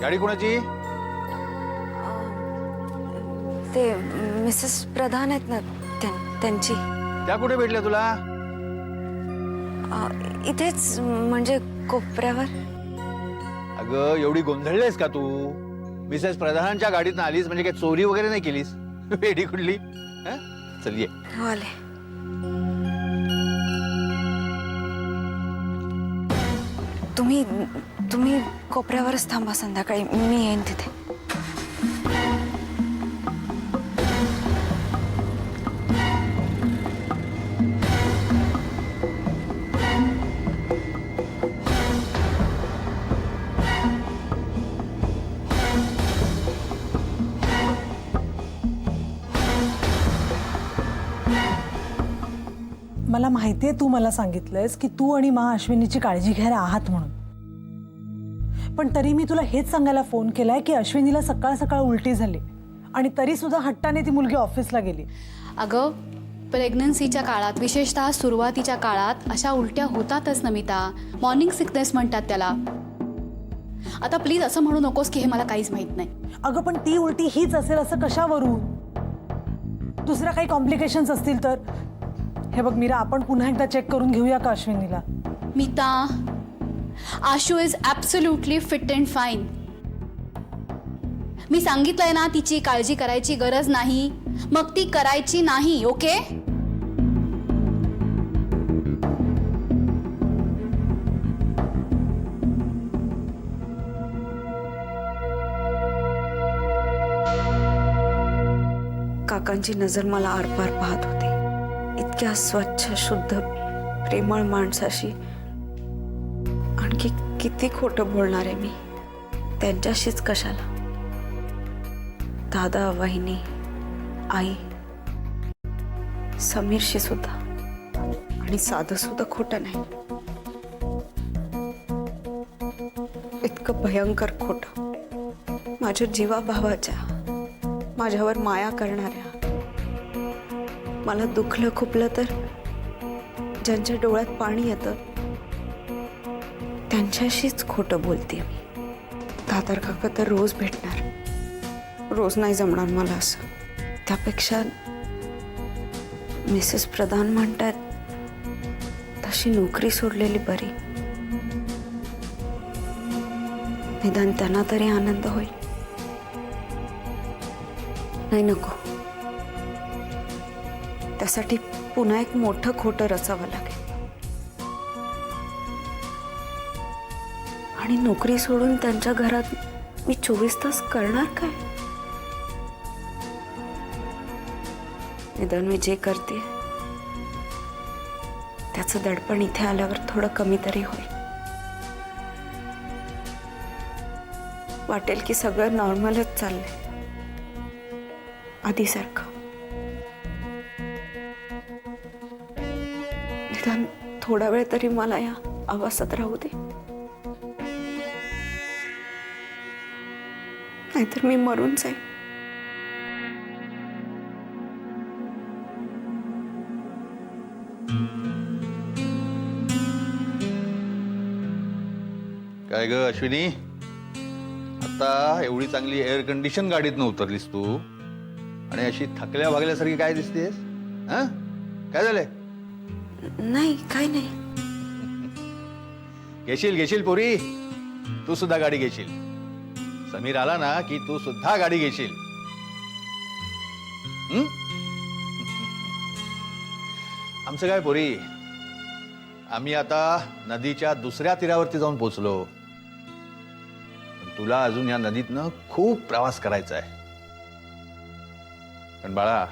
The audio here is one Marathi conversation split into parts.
गाडी कोणाची? ते मिसेस प्रधान आहेत ना, त्यांची. त्या कुठे भेटल्या तुला? इथेच, म्हणजे कोपऱ्यावर. अगं एवढी गोंधळलेस का तू? मिसेस प्रधानांच्या गाडीत आलीस म्हणजे काय चोरी वगैरे नाही केलीस? वेडी कुठली? चल ये. हो आले. तुम्ही कोपऱ्यावरच थांबा, संध्याकाळी मी येईन तिथे. मला माहितीये तू मला सांगितलंयस की तू आणि मा अश्विनीची काळजी घ्यायला आहात म्हणून, पण तरी मी तुला हेच सांगायला फोन केलाय की अश्विनीला सकाळ सकाळ उलटी झाली आणि तरी सुद्धा हट्टाने ती मुलगी ऑफिसला गेली. अगं प्रेग्नन्सीच्या काळात, विशेषतः सुरुवातीच्या काळात अशा उलट्या होतातच नमिता. मॉर्निंग सिकनेस म्हणतात त्याला. आता प्लीज असं म्हणू नकोस की हे मला काहीच माहित नाही. अगं पण ती उलटी हीच असेल असं कशावरून? दुसऱ्या काही कॉम्प्लिकेशन्स असतील तर? हे बघ मीरा, आपण पुन्हा एकदा चेक करून घेऊया का अश्विनीला? Meeta, Ashu is absolutely fit and fine. मी सांगितलंय ना तिची काळजी करायची गरज नाही, मग ती करायची नाही. ओके? काकांची नजर मला आरपार पाहत होती. इतक्या स्वच्छ, शुद्ध, प्रेमळ माणसाशी आणखी किती खोटं बोलणार आहे मी? त्यांच्याशीच कशाला? दादा, वहिनी, आई, समीरशी सुद्धा. आणि साधं सुद्धा खोटं नाही, इतकं भयंकर खोटं. माझ्या जीवाभावाच्या, माझ्यावर माया करणाऱ्या, मला दुखलं खुपलं तर ज्यांच्या डोळ्यात पाणी येतं त्यांच्याशीच खोटं बोलते मी. दादर काका तर रोज भेटणार, रोज नाही जमणार मला असं. त्यापेक्षा मिसेस प्रधान म्हणतात तशी नोकरी सोडलेली बरी. निदान त्यांना तरी आनंद होईल. नाही, नको. त्यासाठी पुन्हा एक मोठं खोटं रचावं लागेल. आणि नोकरी सोडून त्यांच्या घरात मी 24 तास करणार काय? निदान मी जे करते त्याचं दडपण इथे आल्यावर थोडं कमी तरी होईल. वाटेल की सगळं नॉर्मलच चाललंय, आधीसारखं. निदान थोडा वेळ तरी मला या आवासात राहू दे, नाहीतर मी मरून जाईल. काय ग अश्विनी, आता एवढी चांगली एअर कंडिशन गाडीत उतरलीस तू आणि अशी थकल्या भागल्यासारखी काय दिसतेस? काय झालंय? नाही, काय नाही. घेशील पोरी, तू सुद्धा गाडी घेशील. समीर आला ना की तू सुद्धा गाडी घेशील. आमचं काय पोरी, आम्ही आता नदीच्या दुसऱ्या तीरावरती जाऊन पोहोचलो. तुला अजून या नदीतनं खूप प्रवास करायचा आहे. पण बाळा,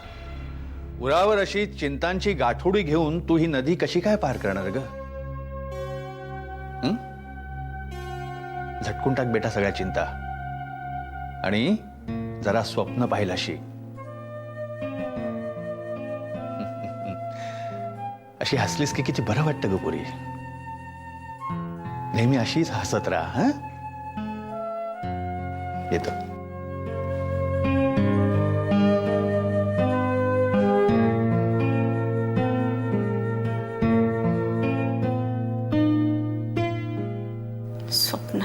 उरावर अशी चिंतांची गाठोडी घेऊन तू ही नदी कशी काय पार करणार ग? झटकून टाक बेटा सगळ्या चिंता आणि जरा स्वप्न पाहिलं शिक. अशी हसलीस की किती बरं वाटतं ग पोरी. नेहमी अशीच हसत राहा. येतो. स्वप्न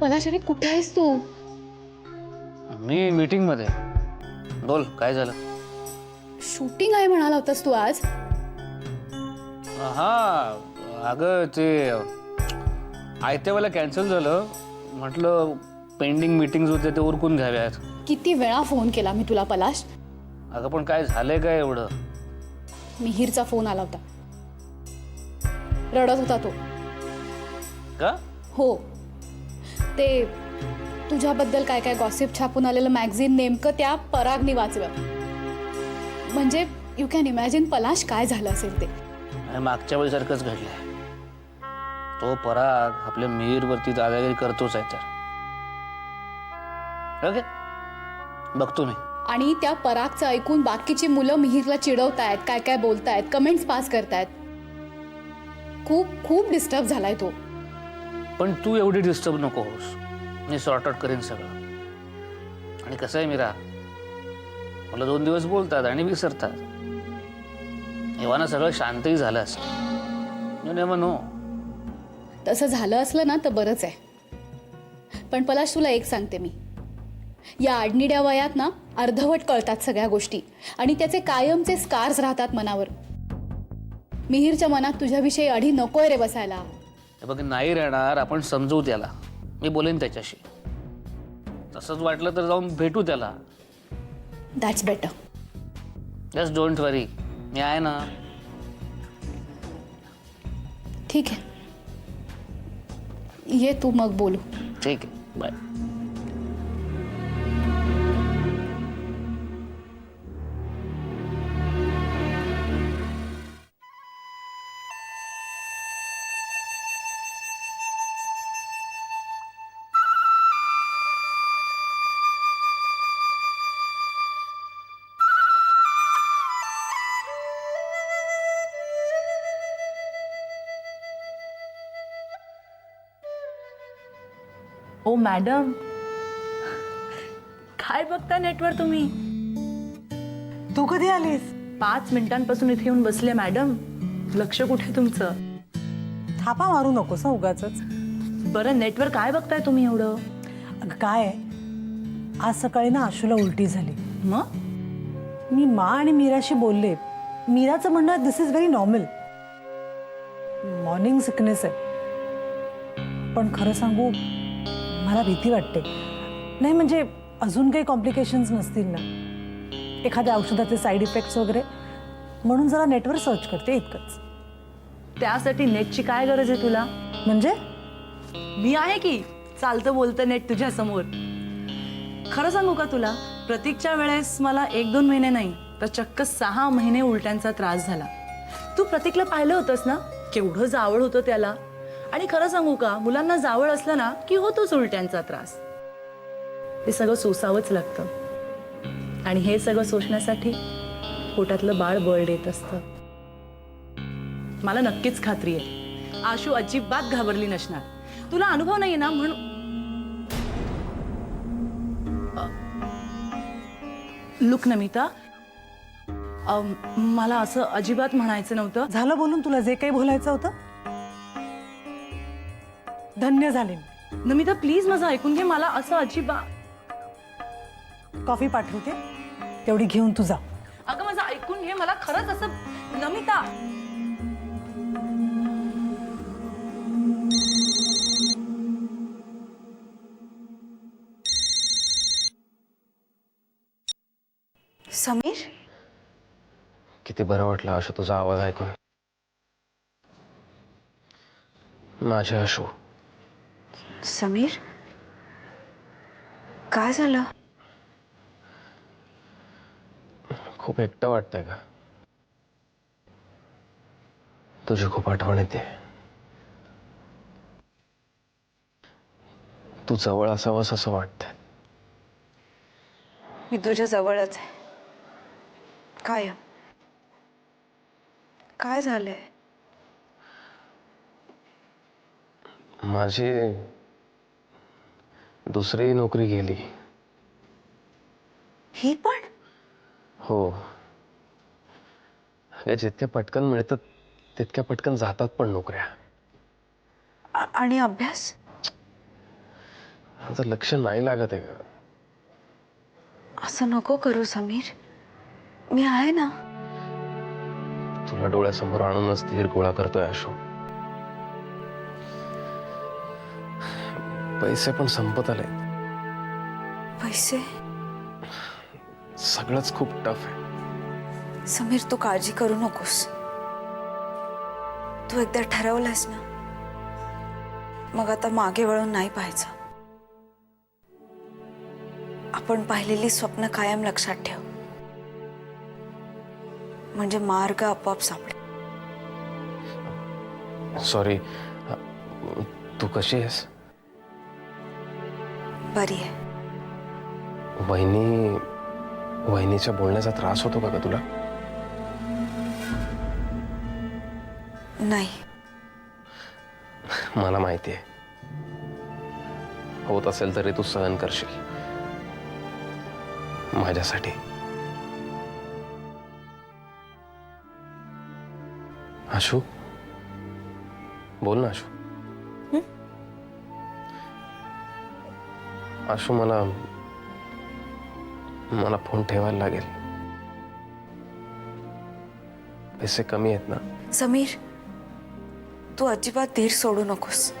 पलाश, अरे कुठे आहेस तू? मी मीटिंग मध्ये. बोल, काय झालं? शूटिंग आहे म्हणाला होतास तू आज. हा, अगं ते आयत्या वेळेला कॅन्सल झालं. म्हटलं पेंडिंग मीटिंग्स होते ते उरकून घ्याव्यात. किती वेळा फोन केला मी तुला पलाश. अगं पण काय झालंय काय एवढं? मिहीरचा फोन आला होता. रडत होता तो. का? हो, ते तुझ्याबद्दल काय काय गॉसिप छापून आलेलं मॅगझिन नेमकं त्या परागनी वाचलं. म्हणजे यू कॅन इमॅजिन पलाश काय झालं असेल ते. आणि मागच्या वेळीसारखंच घडलंय. तो पराग आपल्या मिहीरवरती दादागिरी करतोच आहे तर. ओके, बघतो मी. आणि त्या परागचं ऐकून बाकीची मुलं मिहीरला चिडवतायत, काय काय बोलतायत, कमेंट्स पास करतायत. खूप खूप डिस्टर्ब झालाय तो. पण तू एवढी डिस्टर्ब नको होस. मी सॉर्ट आउट करेन सगळं. आणि कसं आहे मीरा, मला 2 दिवस बोलतात आणि विसरतात. एव्हाना सगळं शांतही झालं असं. You never know. तसं झालं असलं ना तर बरंच आहे. पण पलाश, तुला एक सांगते मी, या आडनिड्या वयात ना अर्धवट कळतात सगळ्या गोष्टी आणि त्याचे कायमचे स्कार्स राहतात मनावर. मिहीरच्या मनात तुझ्याविषयी अढी नकोय रे बसायला. हे बघ, नाही राहणार. आपण समजवू त्याला. मी बोलेन त्याच्याशी. तसंच वाटलं तर जाऊन भेटू त्याला. That's better. जस्ट डोंट वरी, मी आहे ना. ठीक आहे, ये तू मग बोलू. ठीक आहे, बाय. ओ मॅडम, काय बघता नेटवर तुम्ही? तू कधी आलीस? 5 मिनिटांपासून इथे येऊन बसले मॅडम. लक्ष कुठे तुमचं? थापा मारू नकोस हं उगाचच. बरं, नेटवर काय बघताय तुम्ही एवढं? अगं काय आहे, आज सकाळी ना आशूला उलटी झाली. मग मी मा आणि मीराशी बोलले. मीराचं म्हणणं this is very normal, morning sickness आहे. पण खरं सांगू, मला भीती वाटते. नाही म्हणजे अजून काही कॉम्प्लिकेशन्स नसतील ना, एखाद्या औषधाचे साईड इफेक्ट्स वगैरे, म्हणून जरा नेटवर सर्च करते, इतकंच. त्यासाठी नेटची काय गरज आहे तुला? म्हणजे मी आहे की चालतं बोलतं नेट तुझ्या समोर. खरं सांगू का तुला, प्रतीकच्या वेळेस मला 1-2 महिने नाही तर चक्क 6 महिने उलट्यांचा त्रास झाला. तू प्रतीकला पाहिलं होतंस ना, केवढं जावळ होतं त्याला. आणि खरं सांगू का, मुलांना जावळ असलं ना की होतोच उलट्यांचा त्रास. ते सगळं सोसावंच लागतं. आणि हे सगळं सोसण्यासाठी पोटातलं बाळ बळ देत असतं. मला नक्कीच खात्री आहे आशू अजिबात घाबरली नसणार. तुला अनुभव नाही ना म्हणून. लुक नमिता, मला असं अजिबात म्हणायचं नव्हतं. झालं बोलून? तुला जे काही बोलायचं होतं धन्य झाले. नमिता प्लीज माझं ऐकून घे. मला असं अजिबात. कॉफी पाठवते, तेवढी घेऊन तू जा. अगं माझं ऐकून घे. मला खरंच असं. नमिता, समीर, किती बरं वाटलं आशू तुझा आवाज ऐकून. माझे आशू. समीर, काय झालं? खूप एकटं वाटतंय का? तुझी खूप आठवण येते. तू जवळ असावंस असं वाटतंय. मी तुझ्या जवळच आहे. काय काय झालंय? माझी दुसरी नोकरी गेली. ही पण? हो, हे जितके पटकन मिळतं तितक्या पटकन जातात पण नोकऱ्या. आणि अभ्यास? माझं लक्ष नाही लागत आहे ग. असं नको करू समीर, मी आहे ना. तुला डोळ्यासमोर आणूनच धीर गोळा करतोय आशू. पैसे पण संपत आले. पैसे? सगळंच खूप टफ आहे. समीर, तू काळजी करू नकोस. तू एकदा ठरवलंस ना, मग आता मागे वळून नाही पाहायचं. आपण पाहिलेली स्वप्न कायम लक्षात ठेव, म्हणजे मार्ग आपोआप सापडेल. सॉरी, तू कशी आहेस? बरी आहे. वहिनीच्या बोलण्याचा त्रास होतो का तुला? नाही. मला माहिती आहे. होत असेल तरी तू सहन करशील माझ्यासाठी. आशू, बोल ना आशू. आशू, मला फोन ठेवायला लागेल. पैसे कमी आहेत ना? समीर, तू अजिबात धीर सोडू नकोस.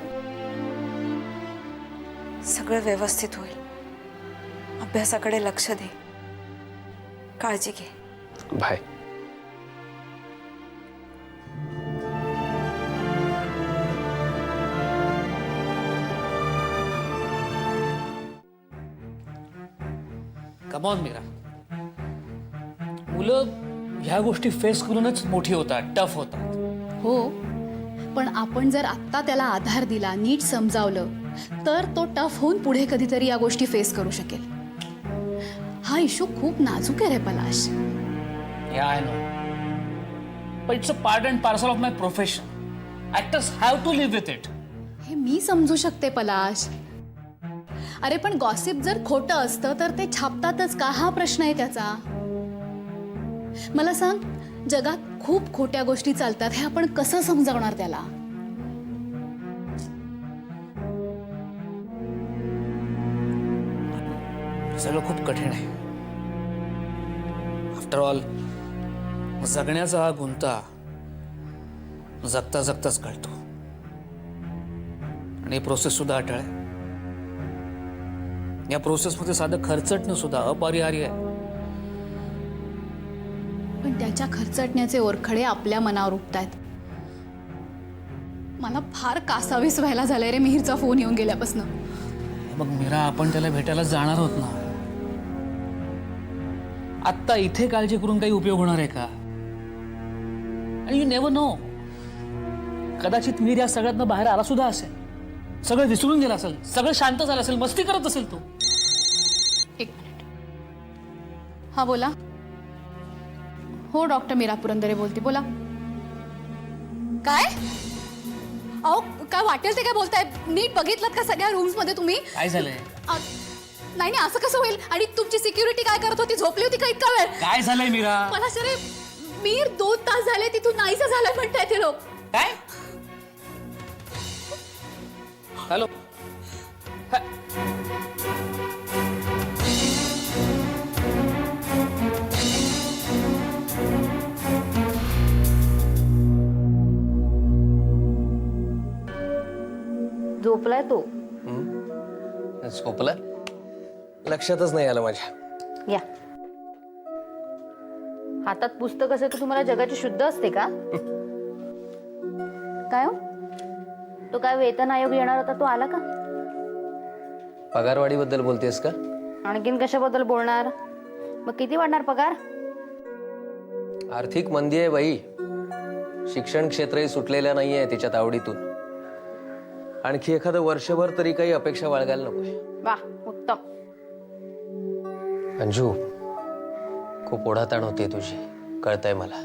सगळं व्यवस्थित होईल. अभ्यासाकडे लक्ष दे. काळजी घे. बाय. कम ऑन मीरा, मुलं ह्या गोष्टी फेस करूनच मोठी होतात, टफ होतात. हो, पण आपण जर आत्ता त्याला आधार दिला, नीट समजावलं, तर तो टफ होऊन पुढे कधीतरी या गोष्टी फेस करू शकेल. हा इश्यू खूप नाजूक आहे रे पलाश. Yeah, I know. But it's a part and parcel of my profession. Actors have to live with it. हे मी समजू शकते पलाश. अरे पण गॉसिप जर खोटं असतं तर ते छापतातच का, हा प्रश्न आहे त्याचा. मला सांग, जगात खूप खोट्या गोष्टी चालतात, हे आपण कसं समजावणार त्याला? सगळं खूप कठीण आहे. आफ्टर ऑल, जगण्याचा हा गुंता जगता जगताच कळतो. आणि प्रोसेस सुद्धा अटळ आहे. या प्रोसेसमध्ये साधं खर्चटणं सुद्धा अपरिहार्य आहे. पण त्याच्या खर्चटण्याचे ओरखडे आपल्या मनावर उठतायत. मला फार कासावीस व्हायला झालंय रे मिहीरचा फोन येऊन गेल्यापासून. मग मीरा, आपण त्याला भेटायला जाणार आहोत ना. आत्ता इथे काळजी करून काही उपयोग होणार आहे का? आणि यू नेव्हर नो, कदाचित मीर या सगळ्यातनं बाहेर आला सुद्धा असेल, सगळं विसरून गेला असेल, सगळं शांत झालं असेल, मस्ती करत असेल तो. एक मिनिट. हा बोला. हो, डॉक्टर मीरा पुरंदरे बोलते, बोला. काय? अहो, काय वाटेल ते काय बोलताय? नीट बघितलं का सगळ्या रूम्स मध्ये तुम्ही? काय झालंय? नाही नाही, असं कसं होईल? आणि तुमची सिक्युरिटी काय करत होती? झोपली होती का इतका वेळ? काय झालंय मीरा? मला सरे मीर 2 तास झाले तिथून नाहीसा झालाय म्हणताय ते लोक. काय? हॅलो. झोपलाय तो. झोपला? लक्षातच नाही आलं माझ्या. या हातात पुस्तक असेल तर तुम्हाला जगाची शुद्ध असते का? काय हो, तो काय वेतन आयोग येणार होता, तो आला का? पगारवाढीबद्दल बोलतेस का? आणखीन कशाबद्दल बोलणार? मग किती वाढणार पगार? आर्थिक मंदी आहे बाई. शिक्षण क्षेत्रही सुटलेलं नाहीये तिच्या तावडीतून. आणखी एखादं वर्षभर तरी काही अपेक्षा बाळगायला नको. वा, उत्तम. अंजू, खूप ओढाताण होते तुझी, कळतंय मला.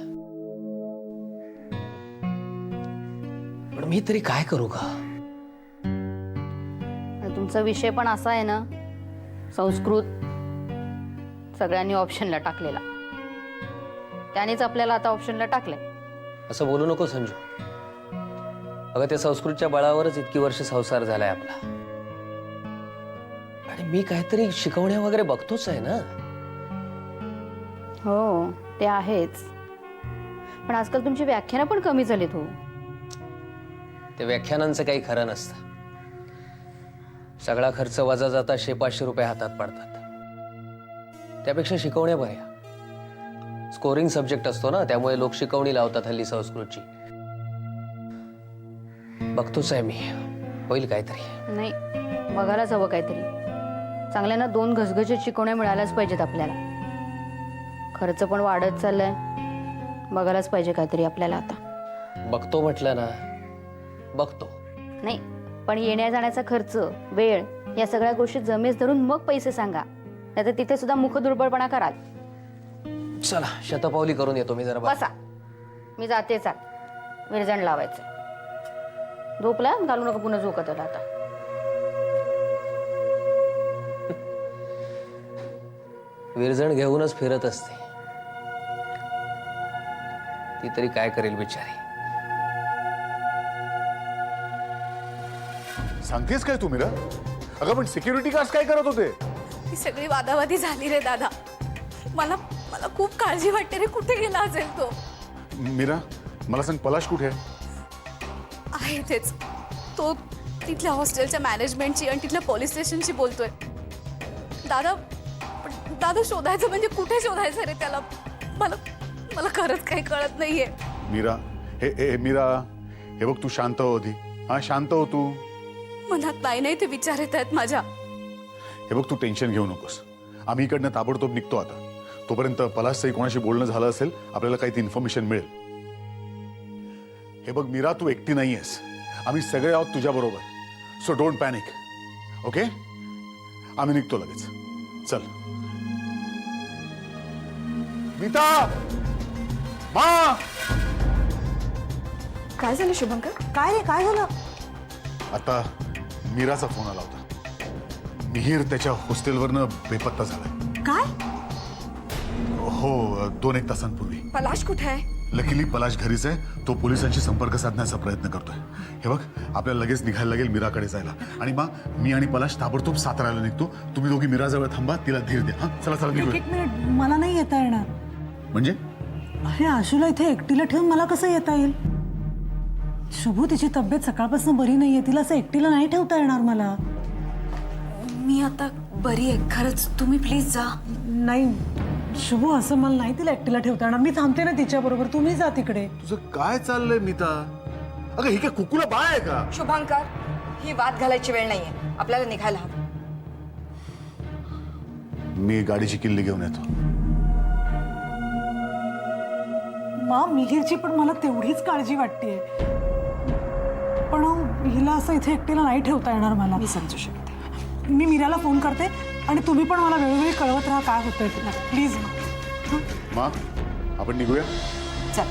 पण मी तरी काय करू का? आणि तुमचा विषय पण असा आहे ना, संस्कृत सगळ्यांनी ऑप्शनला टाकलेला. त्यानेच आपल्याला आता ऑप्शनला टाकलंय. असं बोलू नको संजू. अगं त्या संस्कृतच्या बळावरच इतकी वर्ष संसार झालाय आपला. आणि मी काहीतरी शिकवण्या वगैरे बघतोच आहे ना. हो ते आहेच, पण आजकाल तुमची व्याख्यानं पण कमी झालीत हो. त्या व्याख्यानांचं काही खरं नसतं. सगळा खर्च वजा जाता 100-500 रुपये हातात पडतात. त्यापेक्षा शिकवण्या बऱ्या. स्कोरिंग सब्जेक्ट असतो ना, त्यामुळे लोक शिकवणी लावतात हल्ली संस्कृतची. बघतोच आहे मी, होईल काहीतरी. नाही, बघायलाच हवं काहीतरी. चांगल्या ना 2 घसघशीत शिकवण्या मिळाल्याच पाहिजेत आपल्याला. खर्च पण वाढत चाललाय, बघायलाच पाहिजे काहीतरी आपल्याला आता. बघतो म्हटलं ना, बघतो. नाही, पण येण्या जाण्याचा खर्च, वेळ या सगळ्या गोष्टी जमेस धरून मग पैसे सांगा, नाहीतर तिथे सुद्धा मुखदुर्बळपणा कराल. चला शतपावली करून येतो मी जरा. बसा, मी जाते. चाल, विरजण लावायचं. झोपला घालू नका पुन्हा झोकत आला आता. विरजण घेऊनच फिरत असते ती, तरी काय करेल बिचारी. सांगतेस काय तू मीरा? अगं पण सिक्युरिटी गार्ड काय करत होते? ही सगळी वादावादी झाली रे दादा. मला मला खूप काळजी वाटते रे, कुठे गेला असेल तो. मीरा मला सांग, पलाश कुठे आहे? आहे तेच, तो तिथल्या हॉस्टेलच्या मॅनेजमेंटची आणि तिथल्या पोलीस स्टेशनशी बोलतोय. दादा दादा शोधायचं म्हणजे कुठे शोधायचं रे त्याला? मला मला खरंच काही कळत नाहीये. मीरा मीरा, हे बघ तू शांत हो आधी. हा शांत हो तू. मनात नाही ते विचार येत आहेत माझ्या. हे बघ तू टेन्शन घेऊ नकोस. आम्ही इकडनं ताबडतोब निघतो आता. तोपर्यंत पलाशचंही कोणाशी बोलणं झालं असेल, आपल्याला काही इन्फॉर्मेशन मिळेल. हे बघ मीरा, तू एकटी नाहीयेस. आम्ही सगळे आहोत तुझ्या बरोबर. So don't panic, okay? आम्ही निघतो लगेच. चल मीता, मा. काय झालं शुभंकर? काय रे, काय झालं? आता मीराचा फोन आला होता. मिहीर त्याच्या हॉस्टेलवरनं बेपत्ता झालाय. काय? हो, 2-1 तासांपूर्वी. पलाश कुठे आहे? लकीली पलाश घरीच आहे. तो पोलिसांशी संपर्क साधण्याचा प्रयत्न करतोय. हे बघ, आपल्याला लगेच निघायला लागेल मीराकडे जायला. आणि मग मी आणि पलाश ताबडतोब साताऱ्याला निघतो. तुम्ही दोघी मीराजवळ थांबा, तिला धीर द्या. हा चला चला निघूया. 1 मिनिट, मला नाही येता येणार. म्हणजे अरे आशूला इथे एकटीला ठेवून मला कसं येता येईल? शुभू, तिची तब्येत सकाळपासून बरी नाहीये. तिला असं एकटीला नाही ठेवता येणार मला. मी आता बरी आहे खरंच, तुम्ही प्लीज जा. नाही शुभू, असं मला नाही तिला एकटीला ठेवता येणार. मी थांबते ना तिच्या बरोबर, तुम्ही जा तिकडे. तुझं काय चाललंय मीता? अगं ही काय कुकुला बाळ आहे का? शुभांकर, ही वाद घालायची वेळ नाहीये. आपल्याला निघायला हवं. मी गाडीची किल्ली घेऊन येतो. मा, मिहीरची पण मला तेवढीच काळजी वाटतेय. पण हिला असं इथे एकटीला नाही ठेवता येणार मला. मी समजू शकते. मी मीराला फोन करते आणि तुम्ही पण मला वेळोवेळी कळवत राहा काय होतंय तुला, प्लीज. मा, आपण निघूया. चल.